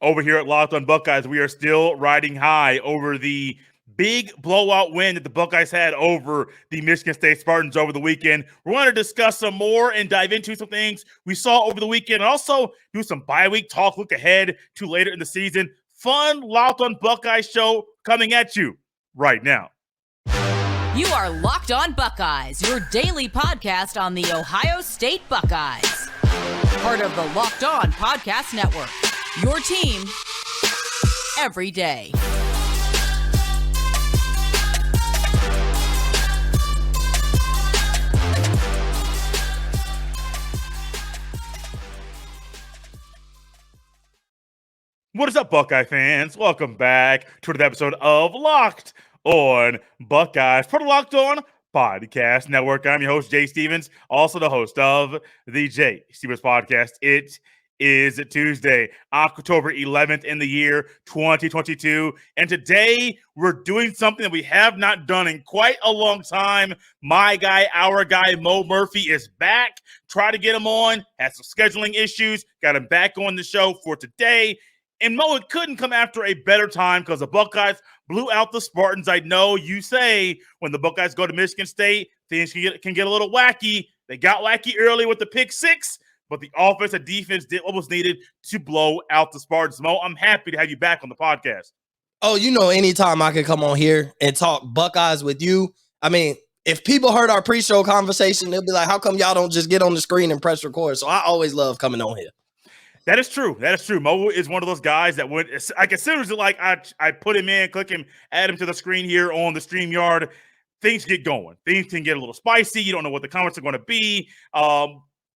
Over here at Locked on Buckeyes, we are still riding high over the big blowout win that the Buckeyes had over the Michigan State Spartans over the weekend. We want to discuss some more and dive into some things we saw over the weekend, and also do some bye-week talk, look ahead to later in the season. Fun Locked on Buckeyes show coming at you right now. You are Locked on Buckeyes, your daily podcast on the Ohio State Buckeyes. Part of the Locked On Podcast Network, your team every day. What is up, Buckeye fans? Welcome back to another episode of Locked on Buckeyes for the Locked On Podcast Network. I'm your host, Jay Stevens, also the host of the Jay Stevens Podcast. It is Tuesday, October 11th in the year 2022, and today we're doing something that we have not done in quite a long time. My guy, our guy, Mo Murphy is back. Try to get him on, had some scheduling issues, got him back on the show for today. And Mo, it couldn't come after a better time because the Buckeyes blew out the Spartans. I know you say when the Buckeyes go to Michigan State, things can get a little wacky. They got wacky early with the pick six, but the offense and defense did what was needed to blow out the Spartans. Mo, I'm happy to have you back on the podcast. Oh, anytime I can come on here and talk Buckeyes with you. I mean, if people heard our pre-show conversation, they'll be like, how come y'all don't just get on the screen and press record? So I always love coming on here. That is true. That is true. Mo is one of those guys that would, like, as soon as I put him in, click him, add him to the screen here on the StreamYard, things get going. Things can get a little spicy. You don't know what the comments are going to be.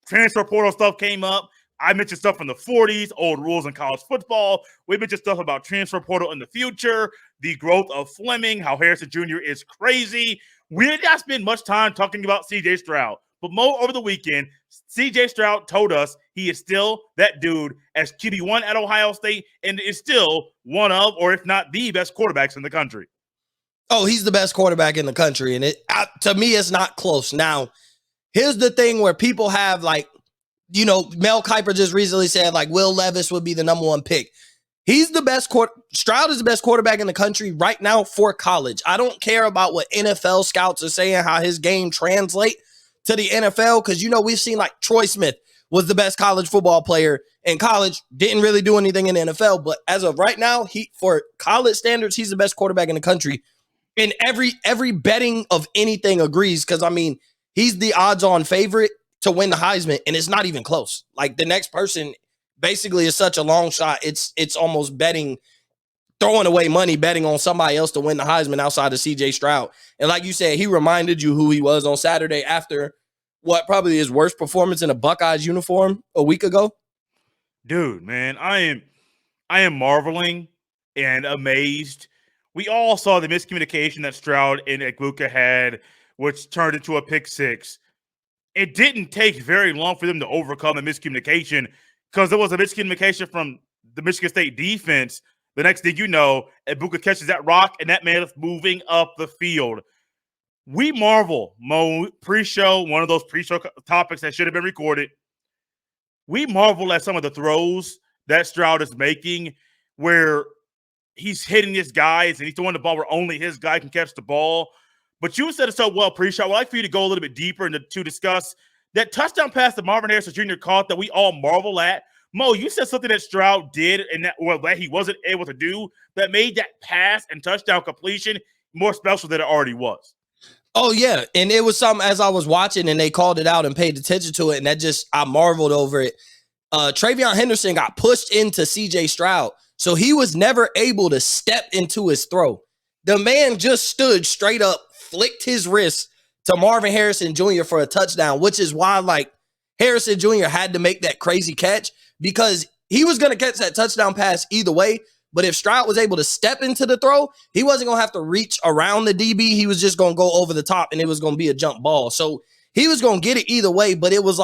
Transfer portal stuff came up. I mentioned stuff from the 40s, old rules in college football. We mentioned stuff about transfer portal in the future, the growth of Fleming, how Harrison Jr. is crazy. We did not spend much time talking about CJ Stroud. But Mo, over the weekend, CJ Stroud told us he is still that dude as QB1 at Ohio State and is still one of, or if not the best quarterbacks in the country. Oh, he's the best quarterback in the country. And to me, it's not close. Now, here's the thing where people have Mel Kiper just recently said Will Levis would be the number one pick. He's the best Stroud is the best quarterback in the country right now for college. I don't care about what NFL scouts are saying, how his game translates to the NFL, because we've seen Troy Smith was the best college football player in college, didn't really do anything in the NFL, but as of right now, for college standards, he's the best quarterback in the country. And every betting of anything agrees, because he's the odds-on favorite to win the Heisman, and it's not even close. The next person basically is such a long shot, it's almost throwing away money betting on somebody else to win the Heisman outside of CJ Stroud. And like you said, he reminded you who he was on Saturday after what probably his worst performance in a Buckeyes uniform a week ago. Dude, man, I am marveling and amazed. We all saw the miscommunication that Stroud and Egbuka had, which turned into a pick six. It didn't take very long for them to overcome the miscommunication because there was a miscommunication from the Michigan State defense. The next thing you know, Egbuka catches that rock, and that man is moving up the field. We marvel, Mo, pre-show, one of those pre-show topics that should have been recorded. We marvel at some of the throws that Stroud is making where he's hitting his guys and he's throwing the ball where only his guy can catch the ball. But you said it so well pre-show. I'd like for you to go a little bit deeper and to discuss that touchdown pass that Marvin Harrison Jr. caught that we all marvel at. Mo, you said something that Stroud did and that he wasn't able to do that made that pass and touchdown completion more special than it already was. Oh, yeah. And it was something as I was watching and they called it out and paid attention to it. And I marveled over it. Travion Henderson got pushed into CJ Stroud. So he was never able to step into his throw. The man just stood straight up, flicked his wrist to Marvin Harrison Jr. for a touchdown, which is why Harrison Jr. had to make that crazy catch because he was going to catch that touchdown pass either way. But if Stroud was able to step into the throw, he wasn't going to have to reach around the DB. He was just going to go over the top, and it was going to be a jump ball. So he was going to get it either way, but it was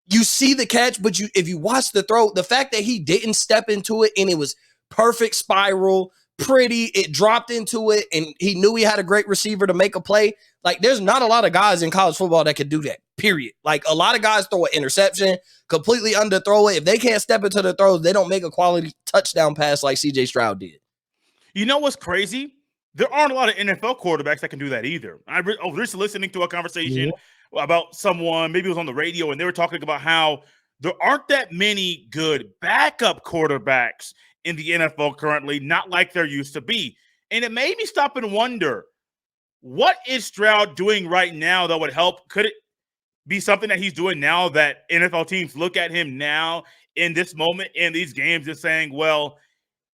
you see the catch, but if you watch the throw, the fact that he didn't step into it and it was perfect spiral, pretty, it dropped into it, and he knew he had a great receiver to make a play. There's not a lot of guys in college football that could do that, period. A lot of guys throw an interception, completely underthrow it. If they can't step into the throws, they don't make a quality touchdown pass like CJ Stroud did. You know what's crazy? There aren't a lot of NFL quarterbacks that can do that either. I was recently listening to a conversation about someone, maybe it was on the radio, and they were talking about how there aren't that many good backup quarterbacks in the NFL currently, not like there used to be. And it made me stop and wonder, what is Stroud doing right now that would help? Could it be something that he's doing now that NFL teams look at him now in this moment in these games and saying, well,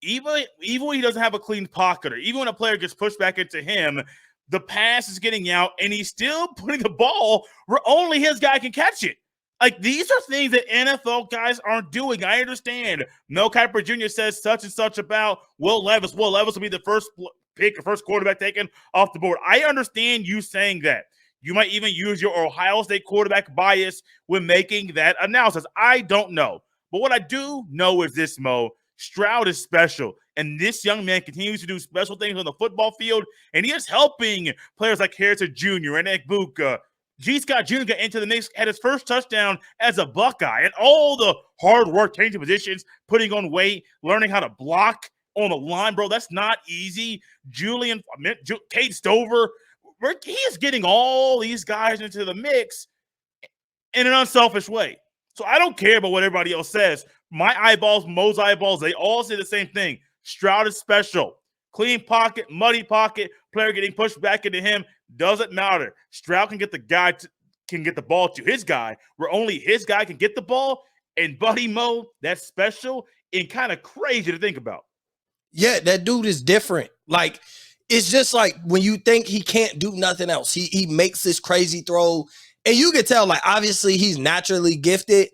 even when he doesn't have a clean pocket, or even when a player gets pushed back into him, the pass is getting out and he's still putting the ball where only his guy can catch it. Like, these are things that NFL guys aren't doing. I understand. Mel Kiper Jr. says such and such about Will Levis. Will Levis will be the first pick, or first quarterback taken off the board. I understand you saying that. You might even use your Ohio State quarterback bias when making that analysis. I don't know. But what I do know is this, Mo. Stroud is special, and this young man continues to do special things on the football field, and he is helping players like Harrison Jr. and Ekbuka. G. Scott Jr. got into the mix at his first touchdown as a Buckeye, and all the hard work, changing positions, putting on weight, learning how to block on the line, bro. That's not easy. Kate Stover, he is getting all these guys into the mix in an unselfish way. So I don't care about what everybody else says. My eyeballs, Mo's eyeballs, they all say the same thing. Stroud is special. Clean pocket, muddy pocket, player getting pushed back into him, doesn't matter. Stroud can get the ball to his guy, where only his guy can get the ball. And Buddy Mo, that's special and kind of crazy to think about. Yeah, that dude is different. Like, it's just like when you think he can't do nothing else, he makes this crazy throw. And you can tell, like, obviously he's naturally gifted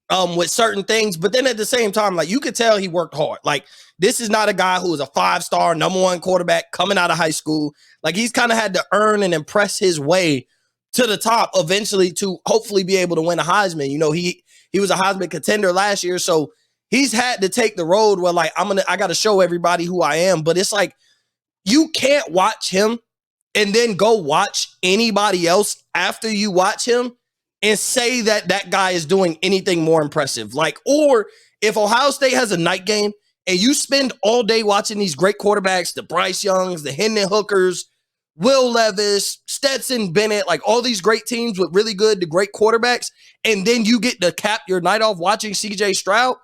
with certain things, but then at the same time, like, you could tell he worked hard. Like, this is not a guy who is a 5-star number one quarterback coming out of high school. Like, he's kind of had to earn and impress his way to the top eventually to hopefully be able to win a Heisman. You know, he was a Heisman contender last year, so he's had to take the road where, like, I got to show everybody who I am. But it's like, you can't watch him and then go watch anybody else after you watch him and say that that guy is doing anything more impressive. Like, or if Ohio State has a night game and you spend all day watching these great quarterbacks, the Bryce Youngs, the Hendon Hookers, Will Levis, Stetson Bennett, like all these great teams with really good to great quarterbacks, and then you get to cap your night off watching CJ Stroud,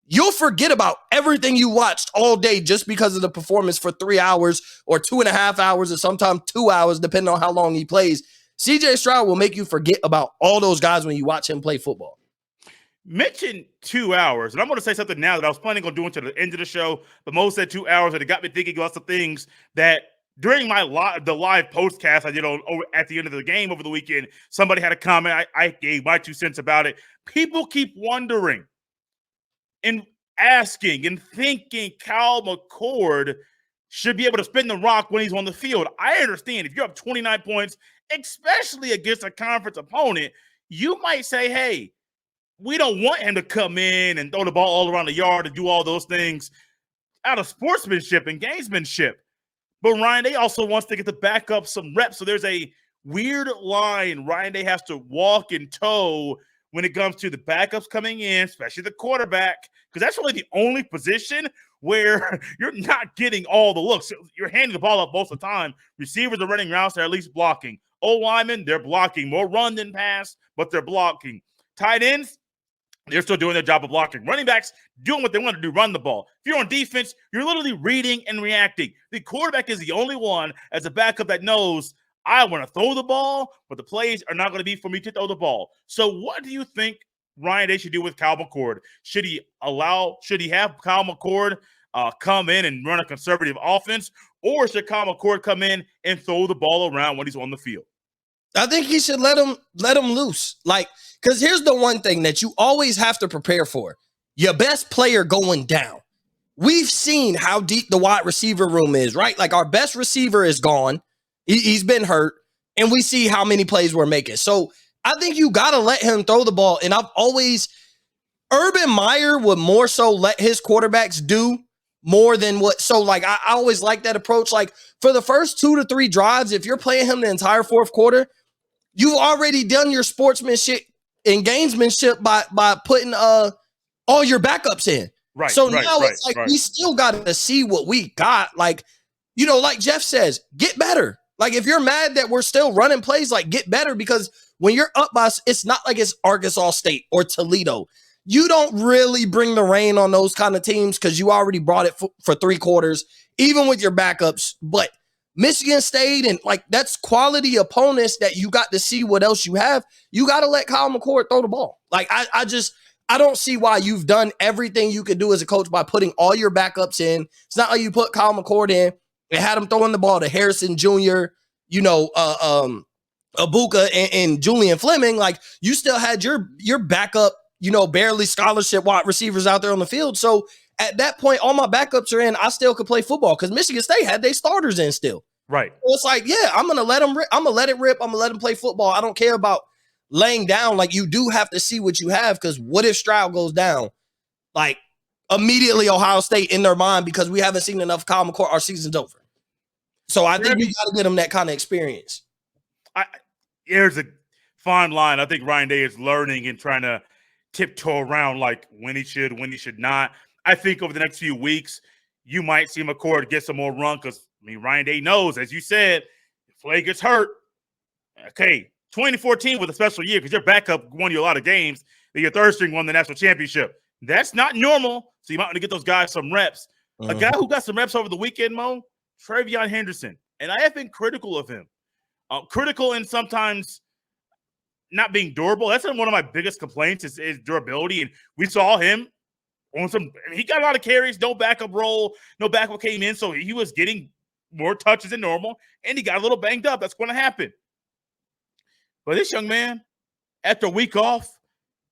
you'll forget about everything you watched all day just because of the performance for 3 hours or 2.5 hours or sometimes 2 hours, depending on how long he plays. CJ Stroud will make you forget about all those guys when you watch him play football. Mention 2 hours, and I'm going to say something now that I was planning on doing to the end of the show, but Mo said 2 hours, and it got me thinking about some things that during the live postcast I did at the end of the game over the weekend, somebody had a comment. I gave my 2 cents about it. People keep wondering and asking and thinking Kyle McCord should be able to spin the rock when he's on the field. I understand if you have 29 points, especially against a conference opponent, you might say, hey, we don't want him to come in and throw the ball all around the yard and do all those things out of sportsmanship and gamesmanship. But Ryan Day also wants to get to back up some reps. So there's a weird line Ryan Day has to walk and toe when it comes to the backups coming in, especially the quarterback, because that's really the only position where you're not getting all the looks. You're handing the ball up most of the time. Receivers are running routes, they're at least blocking. O-linemen, they're blocking. More run than pass, but they're blocking. Tight ends, they're still doing their job of blocking. Running backs doing what they want to do, run the ball. If you're on defense, you're literally reading and reacting. The quarterback is the only one as a backup that knows, I want to throw the ball, but the plays are not going to be for me to throw the ball. So what do you think Ryan Day should do with Kyle McCord? Should he have Kyle McCord come in and run a conservative offense, or should Kyle McCord come in and throw the ball around when he's on the field? I think he should let him loose. Like, because here's the one thing that you always have to prepare for. Your best player going down. We've seen how deep the wide receiver room is, right? Like, our best receiver is gone. He's been hurt, and we see how many plays we're making. So I think you got to let him throw the ball. And Urban Meyer would more so let his quarterbacks do more than what. So, like, I always like that approach. Like, for the first 2 to 3 drives, if you're playing him the entire fourth quarter, you've already done your sportsmanship and gamesmanship by putting all your backups in. Right. So right, now right, it's like right. we still got to see what we got. Like, like Jeff says, get better. Like, if you're mad that we're still running plays, like, get better, because when you're up by, it's not like it's Arkansas State or Toledo. You don't really bring the rain on those kind of teams because you already brought it for 3 quarters, even with your backups. But Michigan State, and like, that's quality opponents that you got to see what else you have. You got to let Kyle McCord throw the ball. Like, I don't see why you've done everything you could do as a coach by putting all your backups in. It's not like you put Kyle McCord in and had him throwing the ball to Harrison Jr., Abuka and Julian Fleming. Like, you still had your backup, barely scholarship wide receivers out there on the field. So at that point, all my backups are in. I still could play football because Michigan State had their starters in still. Right. So it's like, yeah, I'm gonna let them. I'm gonna let it rip. I'm gonna let them play football. I don't care about laying down. Like, you do have to see what you have, because what if Stroud goes down? Like, immediately Ohio State in their mind, because we haven't seen enough Kyle McCord, our season's over. So I think you got to get them that kind of experience. There's a fine line. I think Ryan Day is learning and trying to tiptoe around, like, when he should not. I think over the next few weeks, you might see McCord get some more run, because, Ryan Day knows, as you said, if Flay gets hurt, okay, 2014 was a special year because your backup won you a lot of games, then your third string won the national championship. That's not normal, so you might want to get those guys some reps. A guy who got some reps over the weekend, Mo, Travion Henderson, and I have been critical of him. Critical and sometimes not being durable. That's one of my biggest complaints is durability, and we saw him on some. He got a lot of carries, no backup role, no backup came in, so he was getting more touches than normal, and he got a little banged up. That's going to happen. But this young man, after a week off,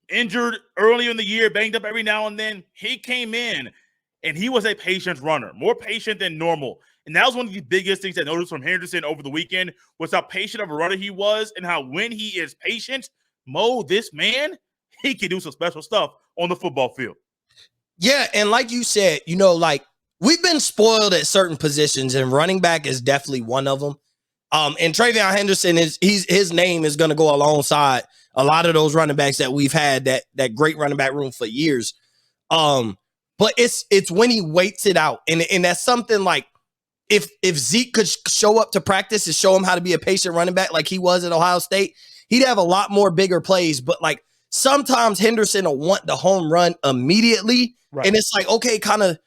injured earlier in the year, banged up every now and then, he came in, and he was a patient runner, more patient than normal. And that was one of the biggest things I noticed from Henderson over the weekend, was how patient of a runner he was, and how when he is patient, this man, he can do some special stuff on the football field. Yeah, and like you said, like, we've been spoiled at certain positions, and running back is definitely one of them. And Travion Henderson his name is going to go alongside a lot of those running backs that we've had that great running back room for years. But it's when he waits it out, and that's something like, if Zeke could show up to practice and show him how to be a patient running back like he was at Ohio State, he'd have a lot more bigger plays. But like, sometimes Henderson will want the home run immediately, right. And it's like, okay, kind of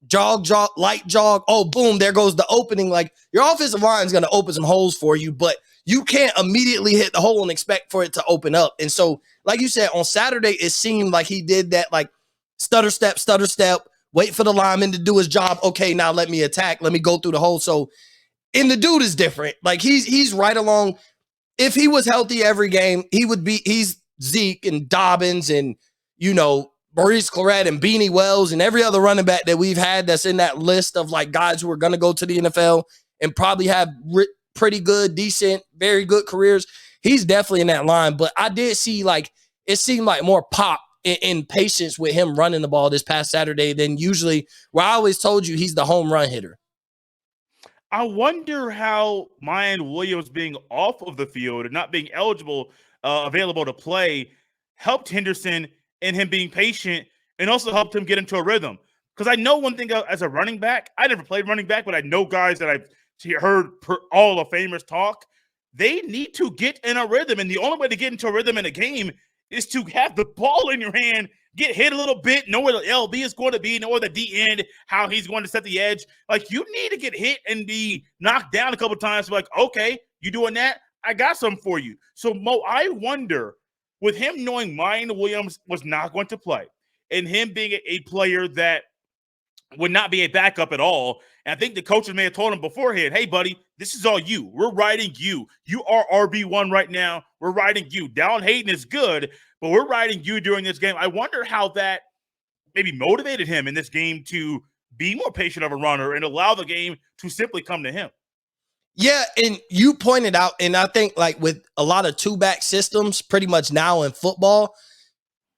jog, light jog. Oh, boom, there goes the opening. Like, your offensive line is going to open some holes for you, but you can't immediately hit the hole and expect for it to open up. And so, like you said, on Saturday, it seemed like he did that, like, stutter step, wait for the lineman to do his job. Okay, now let me attack. Let me go through the hole. So, and the dude is different. Like, he's right along. If he was healthy every game, he's Zeke and Dobbins and, Maurice Clarett and Beanie Wells and every other running back that we've had that's in that list of, like, guys who are going to go to the NFL and probably have pretty good, decent, very good careers. He's definitely in that line. But I did see, like, it seemed like more pop in patience with him running the ball this past Saturday than usually, where I always told you he's the home run hitter. I wonder how Mayan Williams being off of the field and not being available to play, helped Henderson and him being patient, and also helped him get into a rhythm. Because I know one thing as a running back, I never played running back, but I know guys that I've heard all the famous talk. They need to get in a rhythm, and the only way to get into a rhythm in a game is to have the ball in your hand, get hit a little bit, know where the LB is going to be, know where the D end, how he's going to set the edge. Like, you need to get hit and be knocked down a couple times. Like, okay, you doing that? I got something for you. So, Mo, I wonder, with him knowing Mayan Williams was not going to play, and him being a player that would not be a backup at all, and I think the coaches may have told him beforehand, hey, buddy, this is all you. We're riding you. You are RB1 right now. We're riding you. Dallin Hayden is good, but we're riding you during this game. I wonder how that maybe motivated him in this game to be more patient of a runner and allow the game to simply come to him. Yeah, and you pointed out, and I think, like, with a lot of two-back systems pretty much now in football,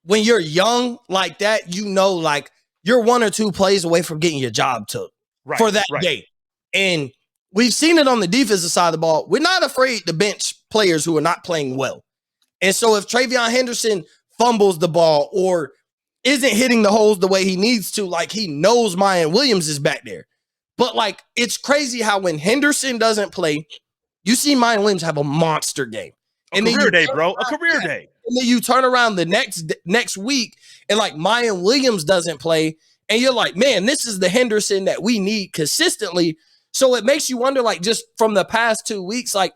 when you're young like that, like, you're one or two plays away from getting your job took for that day. And we've seen it on the defensive side of the ball. We're not afraid to bench players who are not playing well. And so if Travion Henderson fumbles the ball, or isn't hitting the holes the way he needs to. Like, he knows Mayan Williams is back there. But, like, it's crazy how when Henderson doesn't play, you see Mayan Williams have a monster game. A career day, bro. A career day. And then you turn around the next week and, like, Mayan Williams doesn't play. And you're like, man, this is the Henderson that we need consistently. So it makes you wonder, like, just from the past 2 weeks, like,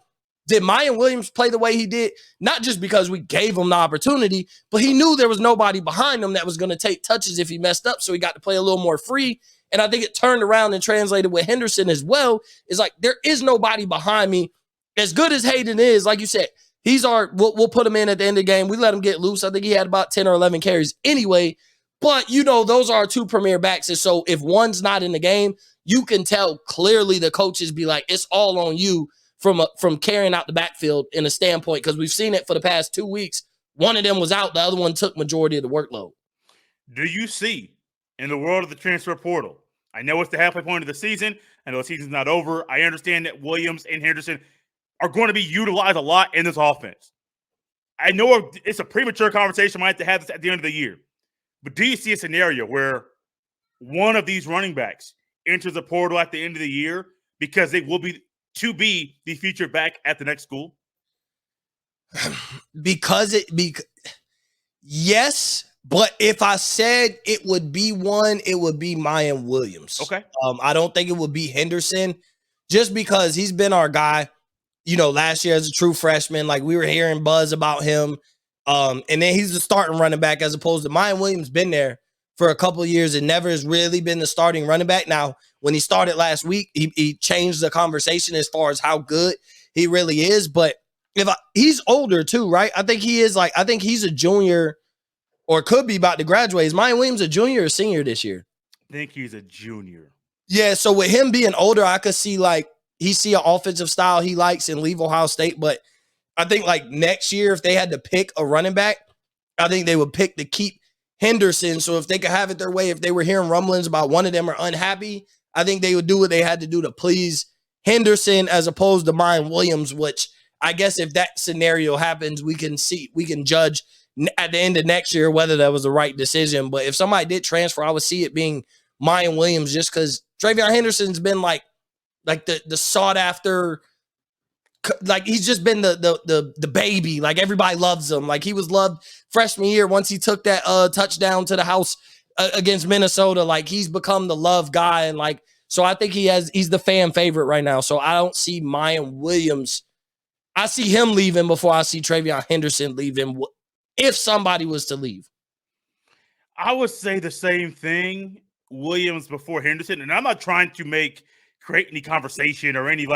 did Mayan Williams play the way he did? Not just because we gave him the opportunity, but he knew there was nobody behind him that was going to take touches if he messed up. So he got to play a little more free. And I think it turned around and translated with Henderson as well. It's like, there is nobody behind me. As good as Hayden is, like you said, we'll put him in at the end of the game. We let him get loose. I think he had about 10 or 11 carries anyway. But, those are our two premier backs. And so if one's not in the game, you can tell clearly the coaches be like, it's all on you from carrying out the backfield in a standpoint, because we've seen it for the past 2 weeks. One of them was out. The other one took majority of the workload. Do you see in the world of the transfer portal? I know it's the halfway point of the season. I know the season's not over. I understand that Williams and Henderson are going to be utilized a lot in this offense. I know it's a premature conversation. I might have to have this at the end of the year. But do you see a scenario where one of these running backs enters the portal at the end of the year because they will be the featured back at the next school? Yes, but if I said it would be one, it would be Mayan Williams. Okay. I don't think it would be Henderson, just because he's been our guy, last year as a true freshman. Like, we were hearing buzz about him. And then he's the starting running back, as opposed to Mayan Williams been there for a couple of years and never has really been the starting running back. Now, when he started last week, he changed the conversation as far as how good he really is. But he's older too, right? I think he's a junior, or could be about to graduate. Is Mayan Williams a junior or senior this year? I think he's a junior. Yeah, so with him being older, I could see he see an offensive style he likes and leave Ohio State. But I think next year, if they had to pick a running back, I think they would pick to keep Henderson. So if they could have it their way, if they were hearing rumblings about one of them are unhappy, I think they would do what they had to do to please Henderson as opposed to Mayan Williams, which I guess if that scenario happens, we can judge at the end of next year whether that was the right decision. But if somebody did transfer, I would see it being Mayan Williams, just because Travion Henderson's been like the sought after, like, he's just been the baby. Like, everybody loves him. Like, he was loved freshman year once he took that touchdown to the house against Minnesota. Like, he's become the love guy, and so I think he's the fan favorite right now. So I don't see Mayan Williams. I see him leaving before I see Travion Henderson leaving, if somebody was to leave. I would say the same thing, Williams before Henderson. And I'm not trying to create any conversation or any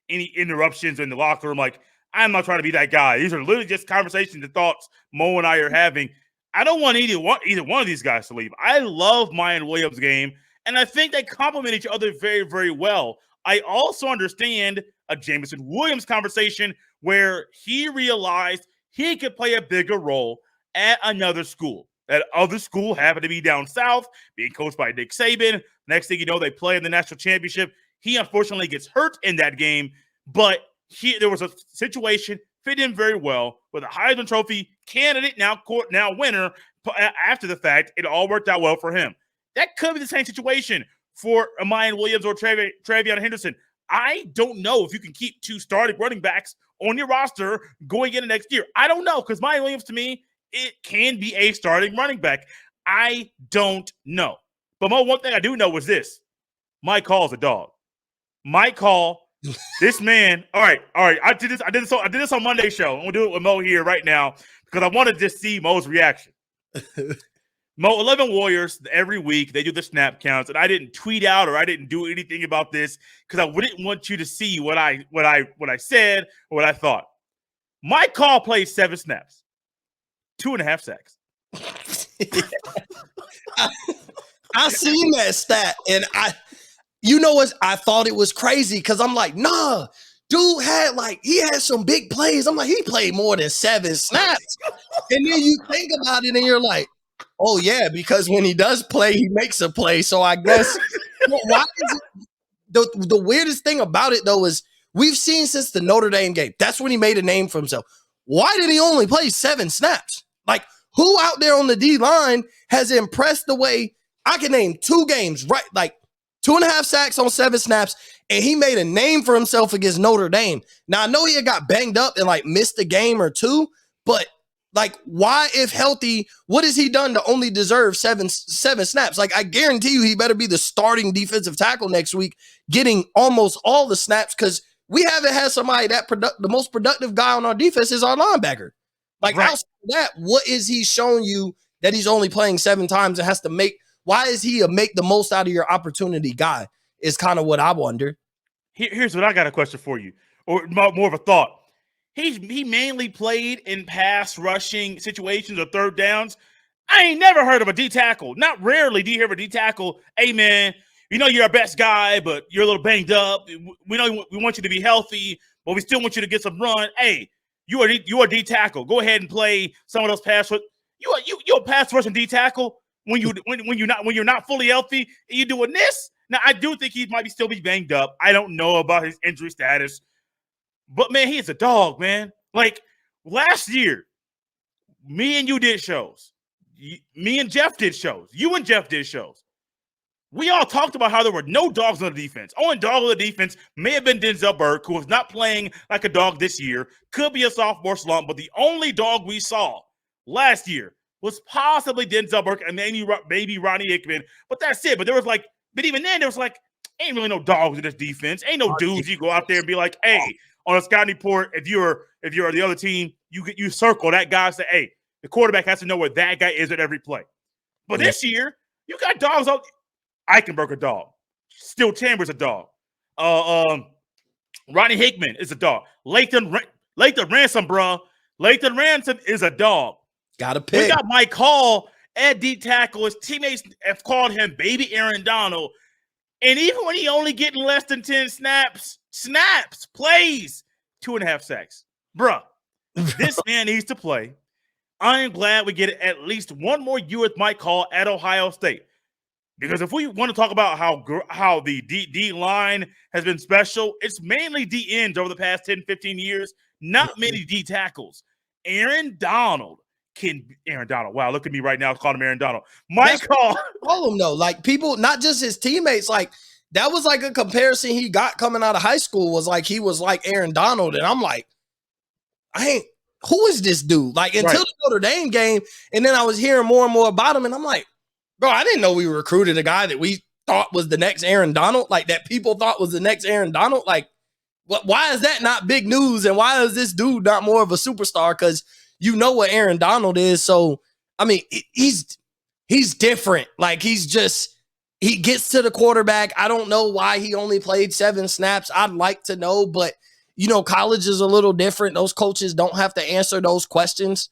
any interruptions in the locker room. Like, I'm not trying to be that guy. These are literally just conversations and thoughts Mo and I are having. I don't want either one of these guys to leave. I love Mayan Williams' game, and I think they complement each other very, very well. I also understand a Jameson Williams conversation where he realized he could play a bigger role at another school. That other school happened to be down south, being coached by Nick Saban. Next thing you know, they play in the national championship. He unfortunately gets hurt in that game, but there was a situation fit in very well with a Heisman Trophy candidate, now winner. After the fact, it all worked out well for him. That could be the same situation for Mayan Williams or Travion Henderson. I don't know if you can keep two starting running backs on your roster going into next year. I don't know, because Mayan Williams, to me, it can be a starting running back. I don't know. But one thing I do know is this. Mike Hall's a dog. Mike Hall, this man. All right. I did this on Monday's show. I'm gonna do it with Mo here right now because I want to just see Mo's reaction. Mo, 11 Warriors every week. They do the snap counts, and I didn't tweet out or I didn't do anything about this because I wouldn't want you to see what I said or what I thought. Mike Hall plays 7 snaps, 2.5 sacks. I seen that stat, and I thought it was crazy because I'm like, nah, dude he had some big plays. I'm like, he played more than 7 snaps. And then you think about it and you're like, oh yeah, because when he does play, he makes a play. So I guess why is it, the weirdest thing about it though is we've seen since the Notre Dame game, that's when he made a name for himself. Why did he only play 7 snaps? Like, Who out there on the D-line has impressed the way I can name 2 games, right? Like 2.5 sacks on 7 snaps, and he made a name for himself against Notre Dame. Now, I know he had got banged up and like missed a game or 2, but like, why, if healthy, what has he done to only deserve seven snaps? Like, I guarantee you he better be the starting defensive tackle next week, getting almost all the snaps, because we haven't had somebody the most productive guy on our defense is our linebacker. Like, outside of that, what is he showing you that he's only playing 7 times and has to make? Why is he a make the most out of your opportunity guy is kind of what I wonder. Here's what I got a question for you, or more of a thought. He mainly played in pass rushing situations or third downs. I ain't never heard of a D tackle. Not rarely do you hear of a D tackle. Hey, man, we know you're our best guy, but you're a little banged up. We know we want you to be healthy, but we still want you to get some run. Hey, you are D tackle. Go ahead and play some of those pass rush. You're a pass rushing D tackle when you're not fully healthy and you're doing this. Now, I do think he might still be banged up. I don't know about his injury status. But, man, he is a dog, man. Like, last year, me and you did shows. Me and Jeff did shows. You and Jeff did shows. We all talked about how there were no dogs on the defense. Only dog on the defense may have been Denzel Burke, who was not playing like a dog this year. Could be a sophomore slump, but the only dog we saw last year was possibly Denzel Burke and maybe Ronnie Hickman. But that's it. But even then, there was like, ain't really no dogs in this defense. Ain't no dudes you go out there and be like, hey, on a scouting report, if you're the other team, you circle that guy and say, hey, the quarterback has to know where that guy is at every play. But this year, you got dogs out. Eichenberg a dog. Still Chambers a dog. Ronnie Hickman is a dog. Lathan Ransom, bro. Lathan Ransom is a dog. Got to pick. We got Mike Hall at D tackle. His teammates have called him Baby Aaron Donald. And even when he only getting less than 10 plays, 2.5 sacks. Bruh, this man needs to play. I am glad we get at least one more year with Mike Hall at Ohio State. Because if we want to talk about how the D line has been special, it's mainly D ends over the past 10, 15 years, not many D tackles. Aaron Donald. Wow, look at me right now calling him Aaron Donald. Mike Hall. Call him though. Like, people, not just his teammates, like, that was like a comparison he got coming out of high school, was like he was like Aaron Donald. And I'm like, who is this dude? Like, until the Notre Dame game, and then I was hearing more and more about him, and I'm like, bro, I didn't know we recruited a guy that we thought was the next Aaron Donald, like that people thought was the next Aaron Donald. Like, why is that not big news? And why is this dude not more of a superstar? Because you know what Aaron Donald is. So, I mean, he's different. Like, he gets to the quarterback. I don't know why he only played 7 snaps. I'd like to know, but, college is a little different. Those coaches don't have to answer those questions.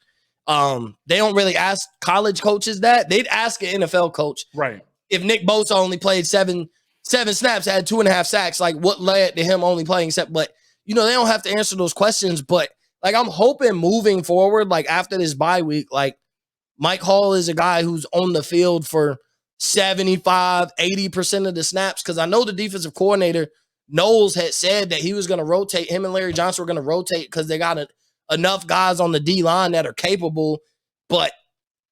They don't really ask college coaches that. They'd ask an NFL coach. Right. If Nick Bosa only played seven snaps, had 2.5 sacks, like, what led to him only playing 7? But, they don't have to answer those questions. But, like, I'm hoping moving forward, like, after this bye week, like, Mike Hall is a guy who's on the field for 75, 80% of the snaps. Because I know the defensive coordinator, Knowles, had said that he was going to rotate. Him and Larry Johnson were going to rotate because they got enough guys on the D-line that are capable. But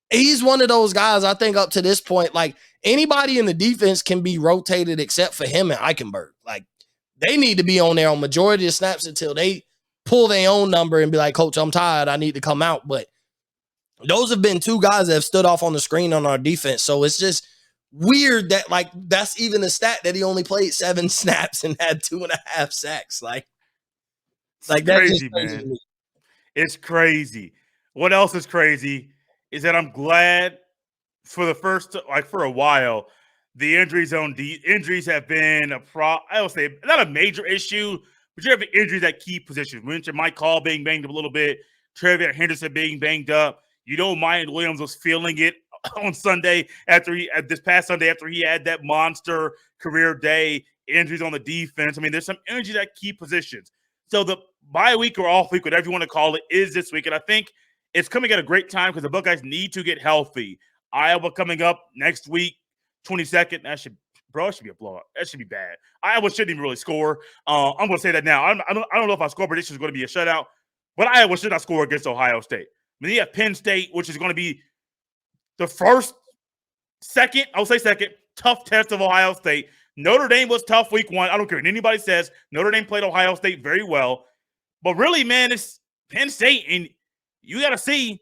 he's one of those guys, I think, up to this point, like, anybody in the defense can be rotated except for him and Eichenberg. Like, they need to be on there on majority of snaps until they pull their own number and be like, Coach, I'm tired. I need to come out. But those have been 2 guys that have stood off on the screen on our defense. So it's just weird that, like, that's even a stat that he only played 7 snaps and had 2.5 sacks. Like that's crazy, man. It's crazy. What else is crazy is that I'm glad for a while, the injuries have been I would say not a major issue, but you have injuries at key positions. We mentioned Mike Hall being banged up a little bit, Trevor Henderson being banged up. Mike Williams was feeling it on Sunday this past Sunday after he had that monster career day. Injuries on the defense. I mean, there's some injuries at key positions. So the bye week or off week, whatever you want to call it, is this week. And I think it's coming at a great time because the Buckeyes need to get healthy. Iowa coming up next week, 22nd. It should be a blowout. That should be bad. Iowa shouldn't even really score. I'm going to say that now. I don't know if our score prediction is going to be a shutout, but Iowa should not score against Ohio State. Then you have Penn State, which is going to be the second, tough test of Ohio State. Notre Dame was tough week 1. I don't care what anybody says. Notre Dame played Ohio State very well. But really, man, it's Penn State, and you got to see,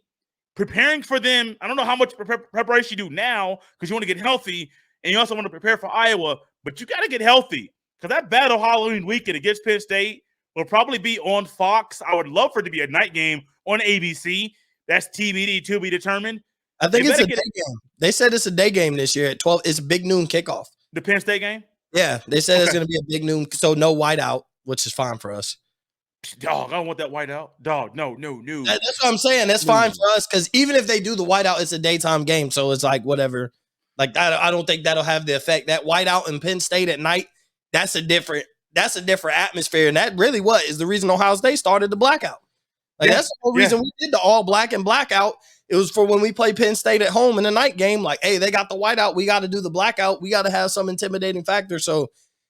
preparing for them. I don't know how much preparation you do now because you want to get healthy, and you also want to prepare for Iowa, but you got to get healthy because that battle Halloween weekend against Penn State will probably be on Fox. I would love for it to be a night game on ABC. That's TBD, to be determined. I think it's a day game. They said it's a day game this year at 12. It's a big noon kickoff. The Penn State game? Yeah, they said it's going to be a big noon, so no whiteout, which is fine for us. Dog, I don't want that whiteout. Dog, no. That's what I'm saying. That's fine for us because even if they do the whiteout, it's a daytime game, so it's like whatever. Like I don't think that'll have the effect. That whiteout in Penn State at night, that's a different atmosphere, and that really is the reason Ohio State started the blackout. Like that's the whole reason we did the all black and blackout. It was for when we play Penn State at home in the night game. Like, hey, they got the whiteout. We got to do the blackout. We got to have some intimidating factor. So, if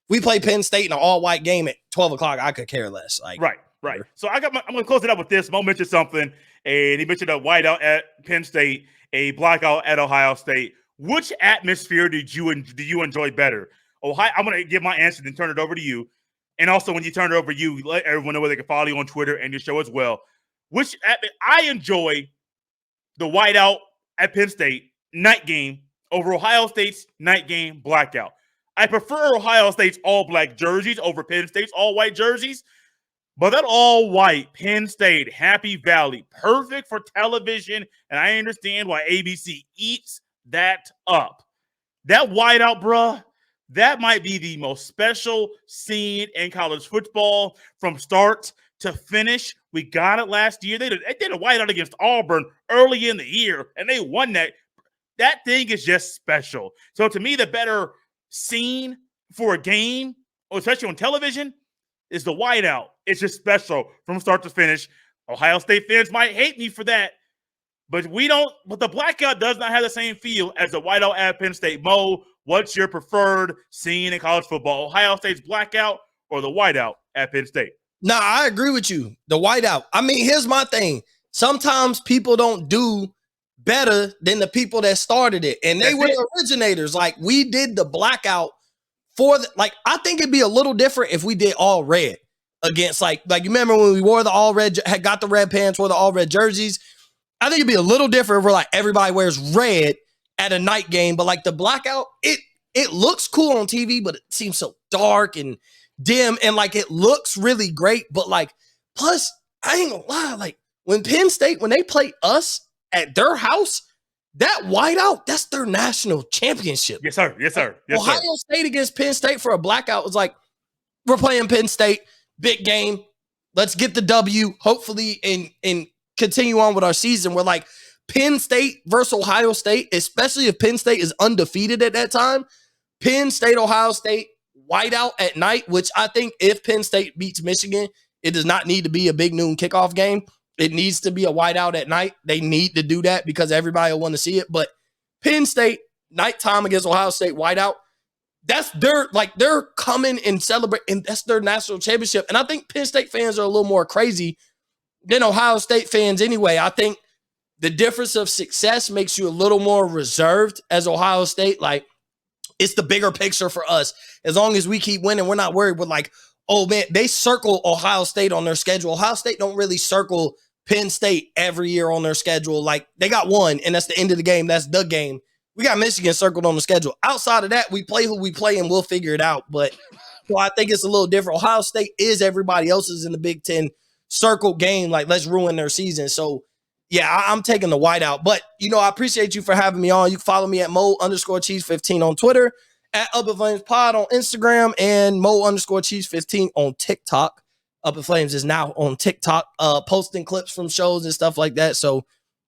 we play Penn State in an all white game at 12 o'clock, I could care less. Like, right. So I'm going to close it up with this. Mo mentioned something, and he mentioned a whiteout at Penn State, a blackout at Ohio State. Which atmosphere do you enjoy better? Ohio. I'm going to give my answer, then turn it over to you. And also, when you turn it over to you, let everyone know where they can follow you on Twitter and your show as well. I enjoy the whiteout at Penn State night game over Ohio State's night game blackout. I prefer Ohio State's all black jerseys over Penn State's all white jerseys, but that all white Penn State Happy Valley, perfect for television, and I understand why ABC eats that up. That whiteout, bruh, that might be the most special scene in college football from start to finish. We got it last year. They did a whiteout against Auburn early in the year, and they won that. That thing is just special. So to me, the better scene for a game, especially on television, is the whiteout. It's just special from start to finish. Ohio State fans might hate me for that, but the blackout does not have the same feel as the whiteout at Penn State. Mo, what's your preferred scene in college football? Ohio State's blackout or the whiteout at Penn State? No, I agree with you. The whiteout. I mean, here's my thing. Sometimes people don't do better than the people that started it. And they were the originators. Like, we did the blackout I think it'd be a little different if we did all red against, like you remember when we wore the all red, had got the red pants, wore the all red jerseys. I think it'd be a little different if we're like, everybody wears red at a night game. But like the blackout, it looks cool on TV, but it seems so dark and dim, and like it looks really great, but like plus I ain't gonna lie, like when Penn State, when they play us at their house, that whiteout, that's their national championship. Yes, sir. Ohio State against Penn State for a blackout was like, we're playing Penn State, big game. Let's get the W, hopefully, and continue on with our season. We're like Penn State versus Ohio State, especially if Penn State is undefeated at that time. Penn State, Ohio State, whiteout at night, which I think if Penn State beats Michigan, it does not need to be a big noon kickoff game. It needs to be a whiteout at night. They need to do that because everybody will want to see it. But Penn State, nighttime against Ohio State, whiteout, they're coming and celebrate, and that's their national championship. And I think Penn State fans are a little more crazy than Ohio State fans anyway. I think the difference of success makes you a little more reserved as Ohio State. Like, it's the bigger picture for us. As long as we keep winning, we're not worried with like, oh man, they circle Ohio State on their schedule. Ohio State don't really circle Penn State every year on their schedule. Like, they got one, and that's the end of the game. That's the game. We got Michigan circled on the schedule. Outside of that, we play who we play, and we'll figure it out. But so I think it's a little different. Ohio State is everybody else's in the Big Ten circle game. Like, let's ruin their season. So, yeah, I'm taking the whiteout. But, I appreciate you for having me on. You can follow me at Mo_Cheese15 on Twitter, at Up in Flames Pod on Instagram, and Mo_Cheese15 on TikTok. Up in Flames is now on TikTok, posting clips from shows and stuff like that. So,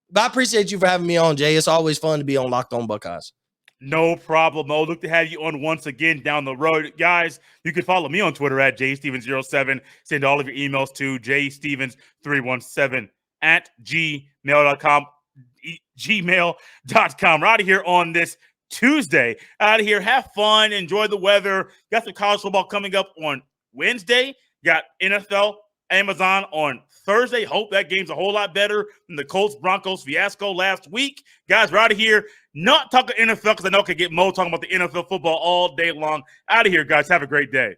but I appreciate you for having me on, Jay. It's always fun to be on Locked On Buckeyes. No problem, Mo. Look to have you on once again down the road. Guys, you can follow me on Twitter at jstevens07. Send all of your emails to jstevens317 at gmail.com. Gmail.com. We're out of here on this Tuesday. Out of here. Have fun. Enjoy the weather. Got some college football coming up on Wednesday. Got NFL Amazon on Thursday. Hope that game's a whole lot better than the Colts-Broncos fiasco last week. Guys, we're out of here. Not talking NFL because I know I could get Mo talking about the NFL football all day long. Out of here, guys. Have a great day.